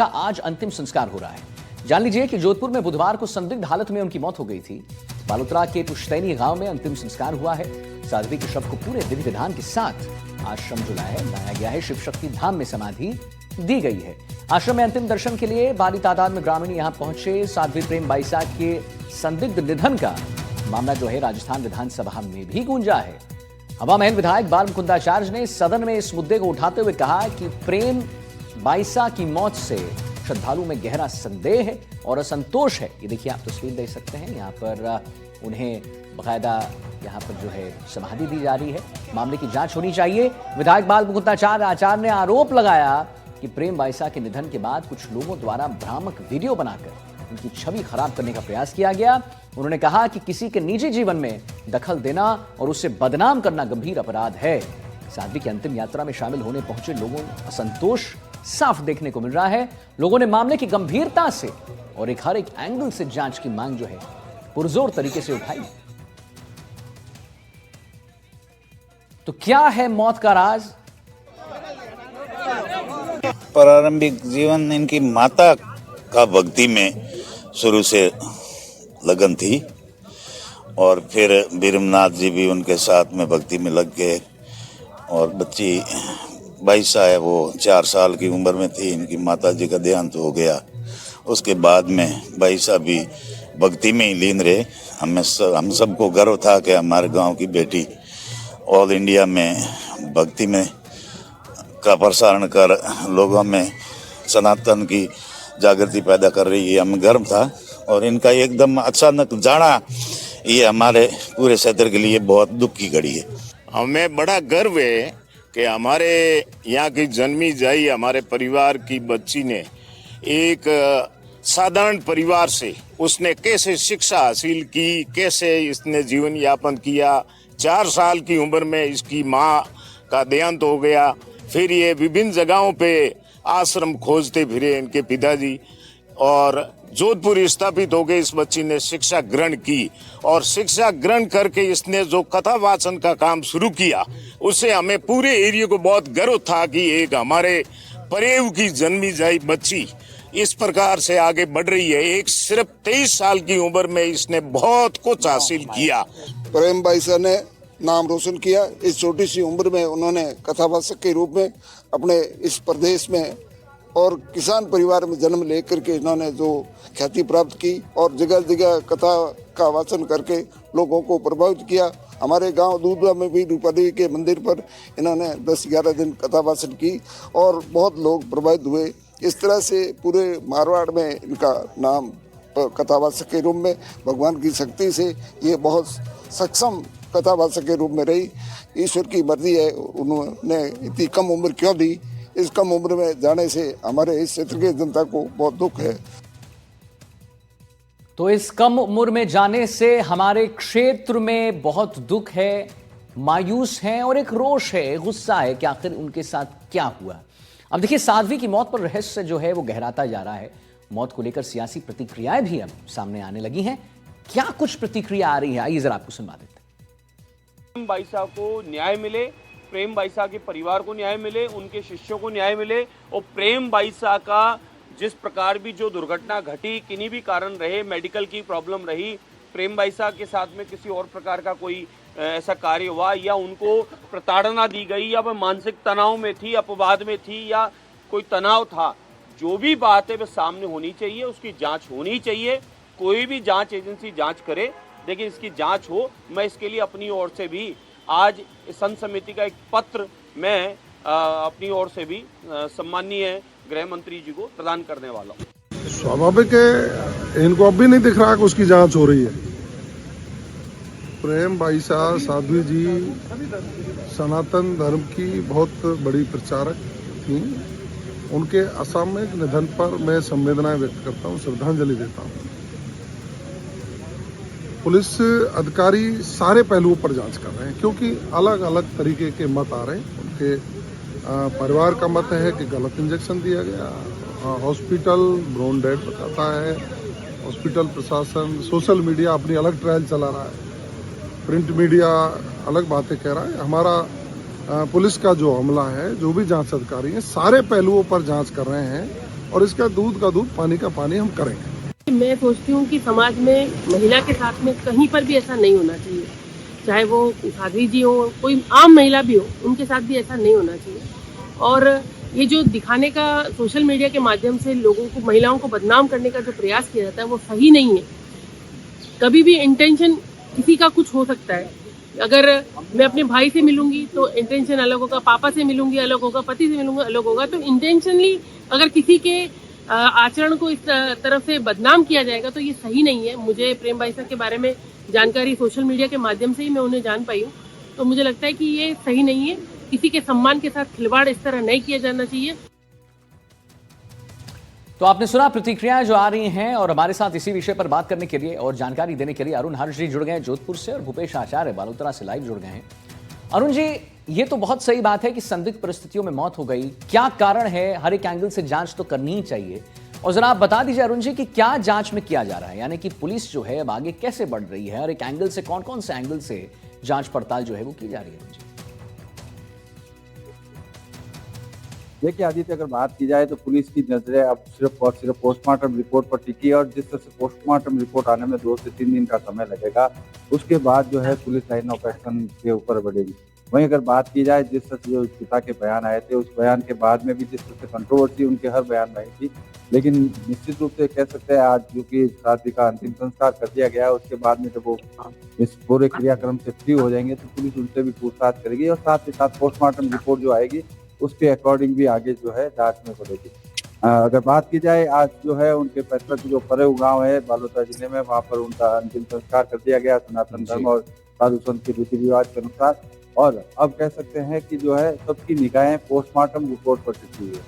का आज अंतिम संस्कार हो रहा है। जान लीजिए कि जोधपुर में बुधवार को संदिग्ध हालत में उनकी मौत हो गई थी। बालोतरा के पुश्तैनी गांव में अंतिम संस्कार हुआ है। साध्वी के शव को पूरे विधि विधान के साथ आश्रम जो लाया गया है, शिव शक्ति धाम में समाधि दी गई है। आश्रम में अंतिम दर्शन के लिए भारी तादाद में ग्रामीण यहां पहुंचे। साध्वी प्रेम बाईसा के संदिग्ध निधन का मामला जो है राजस्थान विधानसभा में भी गूंजा है। हवा महल विधायक बाल मुकुंदाचार्य ने सदन में इस मुद्दे को उठाते हुए कहा कि प्रेम बाईसा की मौत से श्रद्धालु में गहरा संदेह है और असंतोष है। ये देखिए, आप तस्वीर देख सकते हैं, यहाँ पर उन्हें बाकायदा यहाँ पर जो है समाधि दी जा रही है। मामले की जांच होनी चाहिए। विधायक बाल मुकुंदाचार्य ने आरोप लगाया कि प्रेम बाईसा के निधन के बाद कुछ लोगों द्वारा भ्रामक वीडियो बनाकर उनकी छवि खराब करने का प्रयास किया गया। उन्होंने कहा कि किसी के निजी जीवन में दखल देना और उसे बदनाम करना गंभीर अपराध है। साध्वी की अंतिम यात्रा में शामिल होने पहुंचे लोगों में असंतोष साफ देखने को मिल रहा है। लोगों ने मामले की गंभीरता से और हर एक एंगल से जांच की मांग जो है पुरजोर तरीके से उठाई। तो क्या है मौत का राज? प्रारंभिक जीवन इनकी माता का भक्ति में शुरू से लगन थी और फिर बीरमनाथ जी भी उनके साथ में भक्ति में लग गए। और बच्ची बाईसा है, वो 4 साल की उम्र में थी, इनकी माता जी का देहांत हो गया। उसके बाद में बाईसा भी भक्ति में ही लीन रहे। हम सबको गर्व था कि हमारे गांव की बेटी ऑल इंडिया में भक्ति में का प्रसारण कर लोगों में सनातन की जागृति पैदा कर रही है। हमें गर्व था और इनका एकदम अचानक जाना ये हमारे पूरे क्षेत्र के लिए बहुत दुख की घड़ी है। हमें बड़ा गर्व है कि हमारे यहाँ की जन्मी जाई हमारे परिवार की बच्ची ने एक साधारण परिवार से उसने कैसे शिक्षा हासिल की, कैसे इसने जीवन यापन किया। 4 साल की उम्र में इसकी माँ का देहांत हो गया। फिर ये विभिन्न जगहों पे आश्रम खोजते फिरे इनके पिताजी और जोधपुर स्थापित हो गए। इस बच्ची ने शिक्षा ग्रहण की और शिक्षा ग्रहण करके इसने जो कथा वाचन का काम शुरू किया उससे हमें पूरे एरिया को बहुत गर्व था कि एक हमारे परेव की जन्मी जाई बच्ची इस प्रकार से आगे बढ़ रही है। एक सिर्फ 23 साल की उम्र में इसने बहुत कुछ हासिल किया। प्रेम बाईसा ने नाम रोशन किया। इस छोटी सी उम्र में उन्होंने कथावाचक के रूप में अपने इस प्रदेश में और किसान परिवार में जन्म लेकर के इन्होंने जो ख्याति प्राप्त की और जगह जगह कथा का वाचन करके लोगों को प्रभावित किया। हमारे गांव दूधवा में भी रूपा देवी के मंदिर पर इन्होंने 10-11 दिन कथा वाचन की और बहुत लोग प्रभावित हुए। इस तरह से पूरे मारवाड़ में इनका नाम कथावाचक के रूप में भगवान की शक्ति से ये बहुत सक्षम कथावाचक के रूप में रही। ईश्वर की मर्जी है, उन्होंने इतनी कम उम्र क्यों दी। इस कम उम्र में जाने से हमारे इस क्षेत्र की जनता को बहुत दुख है। तो इस कम उम्र में जाने से हमारे क्षेत्र में बहुत दुख है, मायूस है और एक रोष है, गुस्सा है कि आखिर उनके साथ क्या हुआ। अब देखिए, साध्वी की मौत पर रहस्य जो है वो गहराता जा रहा है। मौत को लेकर सियासी प्रतिक्रियाएं भी अब सामने आने लगी हैं। क्या कुछ प्रतिक्रिया आ रही है, आइए जरा आपको सुनवा देते हैं। प्रेम बाईसा को न्याय मिले, प्रेम बाईसा के परिवार को न्याय मिले, उनके शिष्यों को न्याय मिले और प्रेम बाईसा का जिस प्रकार भी जो दुर्घटना घटी, किन्हीं भी कारण रहे, मेडिकल की प्रॉब्लम रही, प्रेम बाईसा के साथ में किसी और प्रकार का कोई ऐसा कार्य हुआ या उनको प्रताड़ना दी गई या वह मानसिक तनाव में थी, अपवाद में थी या कोई तनाव था, जो भी बात है वह सामने होनी चाहिए, उसकी जांच होनी चाहिए। कोई भी जांच एजेंसी जांच करे, लेकिन इसकी जांच हो। मैं इसके लिए अपनी ओर से भी आज संत समिति का एक पत्र मैं अपनी ओर से भी सम्माननीय गृह मंत्री जी को प्रदान करने वाला हूँ। स्वाभाविक है, इनको अब भी नहीं दिख रहा कि उसकी जांच हो रही है। प्रेम बाईसा साध्वी जी सनातन धर्म की बहुत बड़ी प्रचारक थी। उनके असामयिक निधन पर मैं संवेदनाएं व्यक्त करता हूँ, श्रद्धांजलि देता हूँ। पुलिस अधिकारी सारे पहलुओं पर जांच कर रहे हैं क्योंकि अलग अलग तरीके के मत आ रहे हैं। उनके परिवार का मत है कि गलत इंजेक्शन दिया गया, हॉस्पिटल ब्रोन डेड बताता है, हॉस्पिटल प्रशासन, सोशल मीडिया अपनी अलग ट्रायल चला रहा है, प्रिंट मीडिया अलग बातें कह रहा है। हमारा पुलिस का जो अमला है, जो भी जांच अधिकारी हैं, सारे पहलुओं पर जांच कर रहे हैं और इसका दूध का दूध पानी का पानी हम करेंगे। मैं सोचती हूँ कि समाज में महिला के साथ में कहीं पर भी ऐसा नहीं होना चाहिए, चाहे वो साध्वी जी हो, कोई आम महिला भी हो, उनके साथ भी ऐसा नहीं होना चाहिए। और ये जो दिखाने का सोशल मीडिया के माध्यम से लोगों को, महिलाओं को बदनाम करने का जो प्रयास किया जाता है वो सही नहीं है। कभी भी इंटेंशन किसी का कुछ हो सकता है। अगर मैं अपने भाई से मिलूंगी तो इंटेंशन अलग होगा, पापा से मिलूंगी अलग होगा, पति से मिलूंगी अलग होगा। तो इंटेंशनली अगर किसी के आचरण को इस तरफ से बदनाम किया जाएगा तो ये सही नहीं है। मुझे प्रेम बाईसा के बारे में जानकारी सोशल मीडिया के माध्यम से ही मैं उन्हें जान पाई हूँ, तो मुझे लगता है कि ये सही नहीं है। किसी के सम्मान के साथ खिलवाड़ इस तरह नहीं किया जाना चाहिए। तो आपने सुना प्रतिक्रियाएं जो आ रही हैं, और हमारे साथ इसी विषय पर बात करने के लिए और जानकारी देने के लिए अरुण हर्ष जी जुड़ गए हैं जोधपुर से, और भूपेश आचार्य बालोतरा से लाइव जुड़ गए हैं। अरुण जी, ये तो बहुत सही बात है कि संदिग्ध परिस्थितियों में मौत हो गई, क्या कारण है? हर एक एंगल से जांच तो करनी ही चाहिए। और जरा आप बता दीजिए अरुण जी कि क्या जांच में किया जा रहा है, यानी कि पुलिस जो है अब आगे कैसे बढ़ रही है, हर एक एंगल से कौन कौन से एंगल से जांच पड़ताल जो है वो की जा रही है? अरुण जी देखिए आदित्य, अगर बात की जाए तो पुलिस की नजरें अब सिर्फ और सिर्फ पोस्टमार्टम रिपोर्ट पर टिकी है, और जिस तरह से पोस्टमार्टम रिपोर्ट आने में 2 से 3 दिन का समय लगेगा, उसके बाद जो है पुलिस लाइन ऑफ एक्शन के ऊपर बढ़ेगी। वहीं अगर बात की जाए जिस तरह से जो पिता के बयान आए थे, उस बयान के बाद में भी जिस तरह से कंट्रोवर्सी उनके हर बयान में आई थी, लेकिन निश्चित रूप से कह सकते हैं आज जो कि साथी का अंतिम संस्कार कर दिया गया है, उसके बाद में जब वो इस पूरे क्रियाक्रम से फ्री हो जाएंगे तो पुलिस उनसे भी पूछताछ करेगी, और साथ ही साथ पोस्टमार्टम रिपोर्ट जो आएगी उसके अकॉर्डिंग भी आगे जो है जांच में बढ़ेगी। अगर बात की जाए आज जो है उनके पैतृक जो परेव गांव है बालोतरा जिले में, वहां पर उनका अंतिम संस्कार कर दिया गया सनातन धर्म और साधु संत के रीति रिवाज के अनुसार। और अब कह सकते हैं कि जो है सबकी निगाहें पोस्टमार्टम रिपोर्ट पर टिकी हुई है।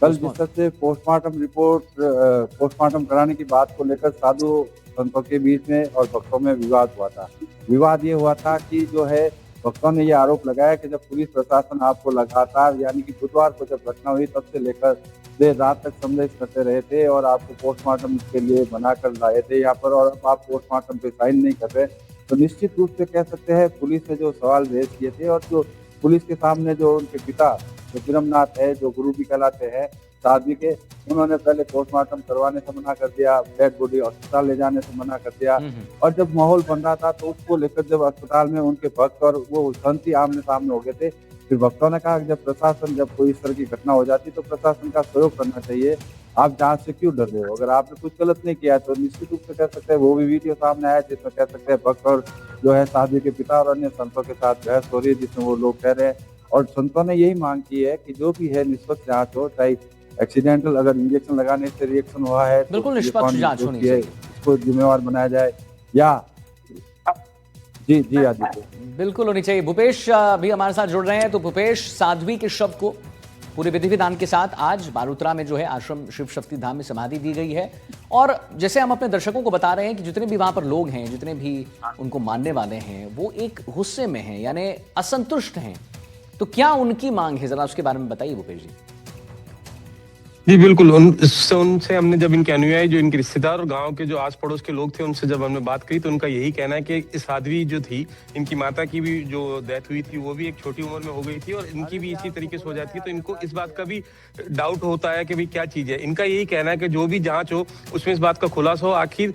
कल जिस तरह से पोस्टमार्टम कराने की बात को लेकर साधु संतों के बीच में और भक्तों में विवाद हुआ था। विवाद ये हुआ था कि जो है भक्तों ने ये आरोप लगाया कि जब पुलिस प्रशासन आपको लगातार, यानी कि बुधवार को जब घटना हुई तब से लेकर देर रात तक संदेश करते रहे थे और आपको पोस्टमार्टम के लिए बनाकर लाए थे यहाँ पर, और अब आप पोस्टमार्टम पे साइन नहीं कर रहे, तो निश्चित रूप से कह सकते हैं पुलिस ने जो सवाल रेज किए थे, और जो पुलिस के सामने जो उनके पिता जो बिरमनाथ है, जो गुरु भी कहलाते हैं साध्वी के, उन्होंने पहले पोस्टमार्टम करवाने से मना कर दिया, डेड बॉडी अस्पताल ले जाने से मना कर दिया, और जब माहौल बन रहा था तो उसको लेकर जब अस्पताल में उनके भक्त और वो संत आमने सामने हो गए थे, फिर भक्तों ने कहा कि जब प्रशासन, जब कोई इस तरह की घटना हो जाती तो प्रशासन का सहयोग करना चाहिए, आप जांच से क्यों डर रहे हो? अगर आपने कुछ गलत नहीं किया तो निश्चित रूप से कह सकते हैं वो भी वीडियो सामने आया जिसमें कह सकते हैं भक्त और जो है साध्वी के पिता और अन्य संतों के साथ बहस हो रही है, जिसमें वो लोग कह रहे हैं, और संतों ने यही मांग की है कि जो भी है निष्पक्ष जांच हो, चाहे एक्सीडेंटल अगर इंजेक्शन लगाने से रिएक्शन हुआ है बिल्कुल निष्पक्ष जांच होनी चाहिए, इसको जिम्मेवार बनाया जाए, या जी आदित्य बिल्कुल होनी चाहिए। भूपेश भी हमारे साथ जुड़ रहे हैं। तो भूपेश, साध्वी के शव को पूरे विधि विधान के साथ आज बालोतरा में जो है आश्रम शिव शक्ति धाम में समाधि दी गई है, और जैसे हम अपने दर्शकों को बता रहे हैं कि जितने भी वहां पर लोग हैं, जितने भी उनको मानने वाले हैं, वो एक गुस्से में हैं, यानी असंतुष्ट हैं। तो क्या उनकी मांग है, जरा उसके बारे में बताइए भूपेश जी। जी बिल्कुल, उनसे हमने जब इनके अनुयायी, जो इनके रिश्तेदार और गांव के जो आस पड़ोस के लोग थे, उनसे जब हमने बात की तो उनका यही कहना है कि इस साध्वी जो थी, इनकी माता की भी जो डेथ हुई थी वो भी एक छोटी उम्र में हो गई थी, और इनकी भी इसी तरीके से हो जाती है, तो इनको इस बात का भी डाउट होता है कि भाई क्या चीज है। इनका यही कहना है कि जो भी जांच हो उसमें इस बात का खुलासा हो, आखिर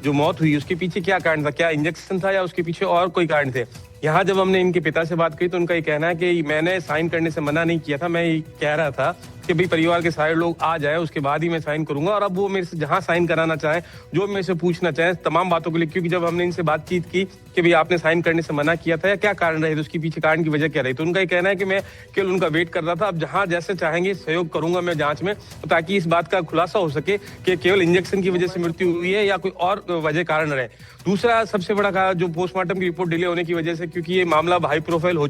जो मौत हुई उसके पीछे क्या कारण था, क्या इंजेक्शन था या उसके पीछे और कोई कारण थे। यहाँ जब हमने इनके पिता से बात की तो उनका ये कहना है कि मैंने साइन करने से मना नहीं किया था, मैं ये कह रहा था कि भाई परिवार के सारे लोग आ जाए उसके बाद ही मैं साइन करूंगा, और अब वो मेरे से जहां साइन कराना चाहे, जो मेरे से पूछना चाहे तमाम बातों के लिए, क्योंकि जब हमने इनसे बातचीत की कि भाई आपने साइन करने से मना किया था या क्या कारण रहे, तो उसके पीछे कारण की वजह क्या रही, तो उनका ये कहना है कि मैं केवल उनका वेट कर रहा था, अब जहां जैसे चाहेंगे सहयोग करूंगा मैं जांच में, तो ताकि इस बात का खुलासा हो सके कि केवल इंजेक्शन की वजह से मृत्यु हुई है या कोई और वजह कारण रहे। दूसरा सबसे बड़ा जो पोस्टमार्टम की रिपोर्ट डिले होने की वजह से, क्योंकि ये मामला हाई प्रोफाइल हो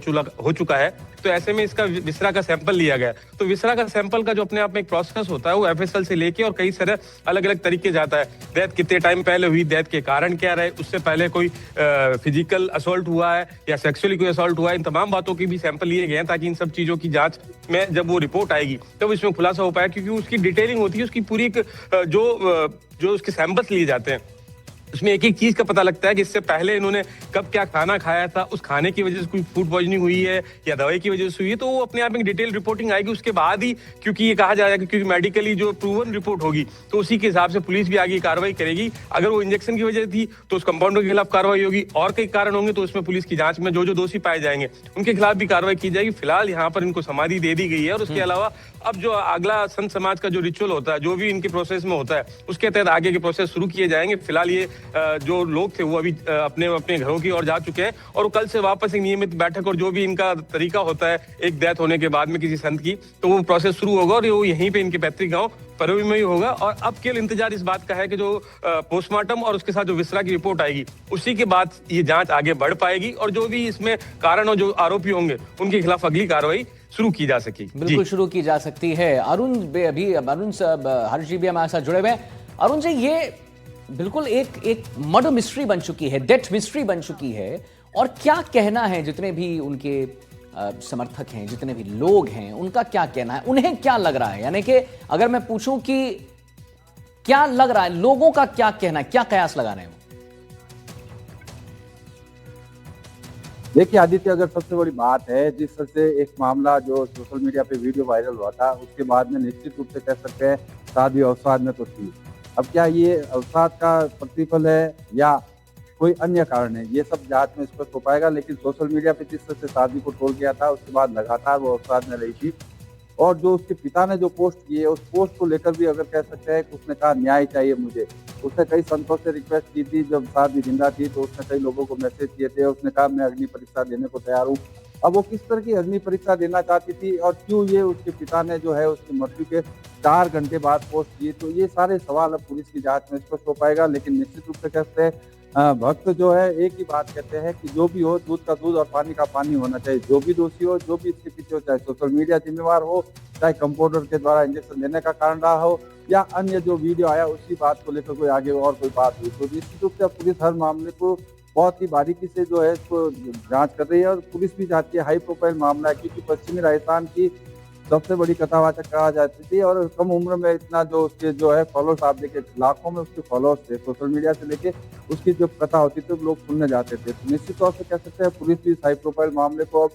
चुका है, तो ऐसे में इसका विसरा का सैंपल लिया गया। तो विसरा का सैंपल का जो अपने आप में एक प्रोसेस होता है, वो एफएसएल से लेके और कई सारे अलग अलग तरीके जाता है। डेथ कितने टाइम पहले हुई, डेथ के कारण क्या रहे, उससे पहले कोई फिजिकल असॉल्ट हुआ है या सेक्सुअली कोई असॉल्ट हुआ है, इन तमाम बातों की भी सैंपल लिए गए हैं, ताकि इन सब चीजों की जांच में जब वो रिपोर्ट आएगी तब इसमें खुलासा हो पाए, क्योंकि उसकी डिटेलिंग होती है, उसकी पूरी जो उसके सैंपल्स लिए जाते हैं उसमें एक एक चीज का पता लगता है कि इससे पहले इन्होंने कब क्या खाना खाया था, उस खाने की वजह से कोई फूड पॉइजनिंग हुई है या दवाई की वजह से हुई है, तो वो अपने आप में डिटेल रिपोर्टिंग आएगी। उसके बाद ही, क्योंकि ये कहा जाएगा क्योंकि मेडिकली जो प्रूवन रिपोर्ट होगी तो उसी के हिसाब से पुलिस भी आगे कार्रवाई करेगी। अगर वो इंजेक्शन की वजह थी तो उस कंपाउंडर के खिलाफ कार्रवाई होगी, और कई कारण होंगे तो उसमें पुलिस की जांच में जो जो दोषी पाए जाएंगे उनके खिलाफ भी कार्रवाई की जाएगी। फिलहाल यहाँ पर इनको समाधि दे दी गई है, और उसके अलावा अब जो अगला संत समाज का जो रिचुअल होता है, जो भी इनके प्रोसेस में होता है, उसके तहत आगे के प्रोसेस शुरू किए जाएंगे। फिलहाल ये जो लोग थे वो अभी अपने अपने घरों की ओर जा चुके हैं, और कल से वापस एक नियमित बैठक और जो भी इनका तरीका होता है एक डेथ होने के बाद में किसी संत की, तो वो प्रोसेस शुरू होगा और वो यहीं पे इनके पैतृक गांव परवी में ही होगा। और अब केवल इंतजार इस बात का है कि जो पोस्टमार्टम और उसके साथ जो विसरा की रिपोर्ट आएगी उसी के बाद ये जांच आगे बढ़ पाएगी, और जो भी इसमें कारण और जो आरोपी होंगे उनके खिलाफ अगली कार्रवाई शुरू की जा सकेगी। बिल्कुल शुरू की जा सकती है। अभी अरुण हर्ष जी भी हमारे साथ जुड़े हुए हैं। अरुण जी, ये बिल्कुल एक मर्डर मिस्ट्री बन चुकी है, डेथ मिस्ट्री बन चुकी है, और क्या कहना है जितने भी उनके समर्थक हैं, जितने भी लोग हैं, उनका क्या कहना है, उन्हें क्या लग रहा है? यानी कि अगर मैं पूछूं कि क्या लग रहा है, लोगों का क्या कहना है, क्या कयास लगा रहे हैं? देखिए आदित्य, अगर सबसे बड़ी बात है, जिस तरह से एक मामला जो सोशल मीडिया पे वीडियो वायरल हुआ था, उसके बाद में निश्चित रूप से कह सकते हैं शादी अवसाद में तो थी। अब क्या ये अवसाद का प्रतिफल है या कोई अन्य कारण है, ये सब जांच में स्पष्ट हो पाएगा। लेकिन सोशल मीडिया पे जिस तरह से शादी को ट्रोल किया था, उसके बाद लगातार वो अवसाद में रही थी, और जो उसके पिता ने जो पोस्ट की है, उस पोस्ट को लेकर भी अगर कह सकते हैं कि उसने कहा न्याय चाहिए मुझे। उसने कई संतों से रिक्वेस्ट की थी, जब शादी जिंदा थी तो उसने कई लोगों को मैसेज किए थे, उसने कहा मैं अग्नि परीक्षा देने को तैयार हूँ। अब वो किस तरह की अग्नि परीक्षा देना चाहती थी और क्यों ये उसके पिता ने जो है उसकी मृत्यु के 4 घंटे बाद पोस्ट की, तो ये सारे सवाल अब पुलिस की जांच में स्पष्ट हो पाएगा। लेकिन निश्चित रूप से कहते हैं भक्त जो है एक ही बात कहते हैं कि जो भी हो, दूध का दूध और पानी का पानी होना चाहिए। जो भी दोषी हो, जो भी इसके पीछे हो, चाहे सोशल मीडिया जिम्मेवार हो, चाहे कंपाउंडर के द्वारा इंजेक्शन देने का कारण रहा हो, या अन्य जो वीडियो आया उसी बात को लेकर कोई आगे और कोई बात हुई, तो निश्चित रूप से पुलिस हर मामले को बहुत ही बारीकी से जो है इसको जांच कर रही है, और पुलिस भी चाहती है। हाई प्रोफाइल मामला है, क्योंकि पश्चिमी राजस्थान की सबसे बड़ी कथावाचक कहा जाती थी, और कम उम्र में इतना जो उसके जो है फॉलोअर्स, आप देखे लाखों में उसके फॉलोअर्स थे, सोशल मीडिया से लेके उसकी जो कथा होती थी लोग सुनने जाते थे। तो निश्चित तौर से कह सकते हैं पुलिस भी इस हाई प्रोफाइल मामले को अब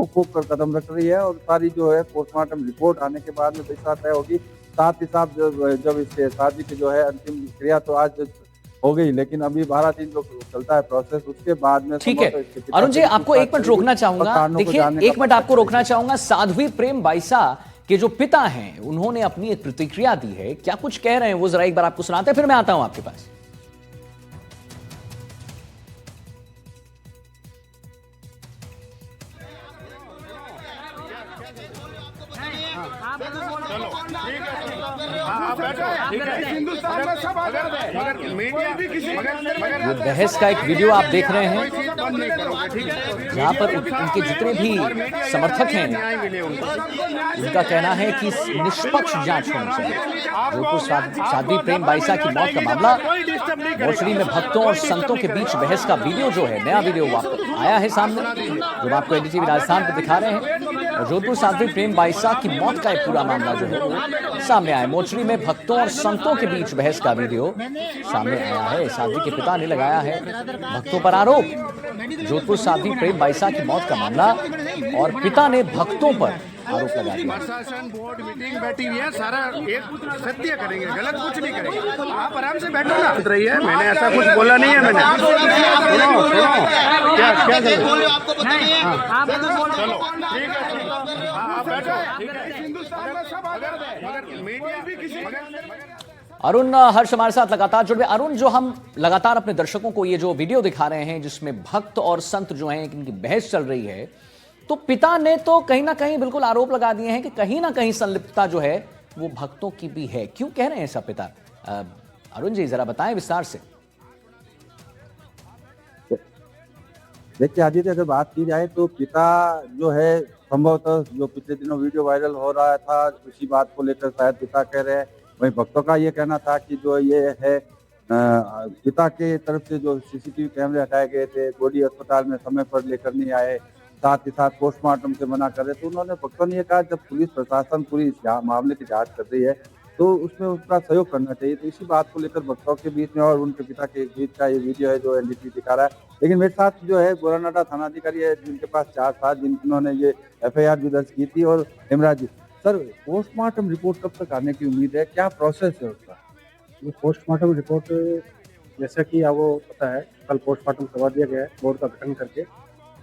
फूक कर कदम रख रही है, और सारी जो है पोस्टमार्टम रिपोर्ट आने के बाद में दिशा तय होगी। साथ ही साथ जब इसके शादी की जो है अंतिम क्रिया तो आज हो गई, लेकिन अभी 12 दिन जो चलता है प्रोसेस, उसके बाद में ठीक है। अरुण जी, आपको एक मिनट रोकना चाहूंगा। देखिए, एक मिनट आपको रोकना चाहूंगा। साध्वी प्रेम बाइसा के जो पिता हैं, उन्होंने अपनी एक प्रतिक्रिया दी है। क्या कुछ कह रहे हैं वो जरा एक बार आपको सुनाते हैं, फिर मैं आता हूं आपके पास। ये बहस का एक वीडियो आप देख रहे हैं, जहां पर उनके जितने भी समर्थक हैं उनका कहना है कि निष्पक्ष जांच होनी चाहिए। जोधपुर साध्वी प्रेम बाइसा की मौत का मामला, मोचरी में भक्तों और संतों के बीच बहस का वीडियो जो है, नया वीडियो आया है सामने, जो आपको एनडीटीवी राजस्थान पर दिखा रहे हैं। और जोधपुर साध्वी प्रेम बाइसा की मौत का एक पूरा मामला जो है वो सामने आया। मोचरी में भक्तों और संतों के बीच बहस का वीडियो सामने आया है। साध्वी के पिता ने लगाया है भक्तों पर आरोप। जोधपुर साध्वी प्रेम बाइसा की मौत का मामला, और पिता ने भक्तों पर आरोप लगा दिया। प्रशासन बोर्ड मीटिंग बैठी हुई है, सारा एक सत्य करेंगे, गलत कुछ नहीं करेंगे। आप आराम से बैठो ना। रही है, मैंने ऐसा कुछ बोला नहीं है। मैंने अरुण हर्ष हमारे साथ लगातार जुड़ गए। अरुण, जो हम लगातार अपने दर्शकों को ये जो वीडियो दिखा रहे हैं जिसमें भक्त और संत जो हैं इनकी बहस चल रही है, तो पिता ने तो कहीं ना कहीं बिल्कुल आरोप लगा दिए हैं कि कहीं ना कहीं संलिप्तता जो है वो भक्तों की भी है। क्यों कह रहे हैं ऐसा पिता? अरुण जी जरा बताएं विस्तार से। देखिए आदित्य, अगर बात की जाए तो पिता जो है संभवतः जो पिछले दिनों वीडियो वायरल हो रहा था उसी बात को लेकर शायद पिता कह रहे हैं। वहीं भक्तों का ये कहना था कि जो ये है पिता के तरफ से जो सीसीटीवी कैमरे हटाए गए थे, बॉडी अस्पताल में समय पर लेकर नहीं आए, साथ ही साथ पोस्टमार्टम से मना कर रहे, तो उन्होंने भक्तों ने कहा जब पुलिस प्रशासन पूरी इस मामले की जांच कर रही है तो उसमें उसका सहयोग करना चाहिए। तो इसी बात को लेकर भक्तों के बीच में और उनके पिता के बीच का ये वीडियो है जो एनडीटीवी दिखा रहा है। लेकिन मेरे साथ जो है गोरानाडा थाना अधिकारी है जिनके पास 4 साल जिन्होंने ये एफआईआर भी दर्ज की थी। और हेमराज जी, सर पोस्टमार्टम रिपोर्ट कब तक आने की उम्मीद है, क्या प्रोसेस है उसका? ये पोस्टमार्टम रिपोर्ट जैसा कि आपको पता है कल पोस्टमार्टम करवा दिया गया है बोर्ड का गठन करके।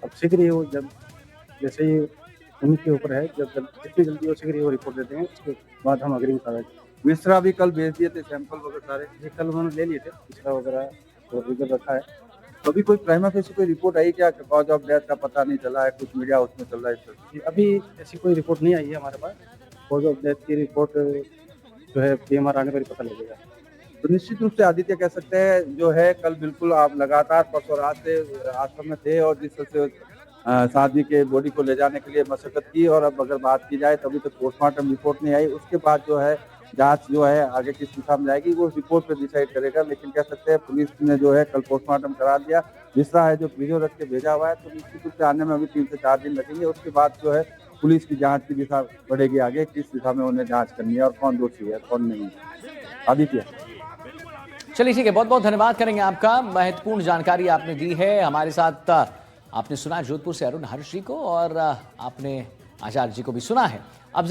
अब शीघ्र ही वो जब जैसे ही उनके ऊपर है जब जितनी जल्दी हो शीघ्र ही वो रिपोर्ट देते हैं उसके बाद हम अग्रिम कार्रवाई। मिश्रा भी कल भेज दिए थे सैंपल वगैरह सारे, ये कल उन्होंने ले लिए थे पिछड़ा वगैरह और रिजर्व रखा है। तो अभी कोई प्राइमा फेसी कोई रिपोर्ट आई क्या? कॉज ऑफ डेथ का पता नहीं चला है, कुछ मीडिया उसमें चल रहा है इस तरह। कि अभी ऐसी कोई रिपोर्ट नहीं आई है हमारे पास। कॉज ऑफ डेथ की रिपोर्ट जो है पीएमआर आने पर ही पता लगेगा। तो निश्चित रूप से आदित्य कह सकते हैं जो है कल बिल्कुल आप लगातार परसों रात से आश्रम में थे और जिस तरह से साध्वी के बॉडी को ले जाने के लिए मशक्कत की। और अब अगर बात की जाए तभी तो पोस्टमार्टम रिपोर्ट नहीं आई, उसके बाद जो है जांच जो है आगे किस दिशा में जाएगी वो रिपोर्ट पे डिसाइड करेगा। लेकिन कह सकते हैं पुलिस ने जो है कल पोस्टमार्टम करा दिया। मिश्रा है जो वीडियो रख के भेजा हुआ है, तो निश्चित रूप से आने में अभी 3 से 4 दिन लगेंगे। उसके बाद जो है पुलिस की जांच की दिशा बढ़ेगी आगे, किस दिशा में उन्हें जांच करनी है और कौन दोषी है कौन नहीं। आदित्य, चलिए ठीक है, बहुत बहुत धन्यवाद करेंगे आपका। महत्वपूर्ण जानकारी आपने दी है हमारे साथ। आपने सुना जोधपुर से अरुण हर्ष जी को और आपने आचार्य जी को भी सुना है। अब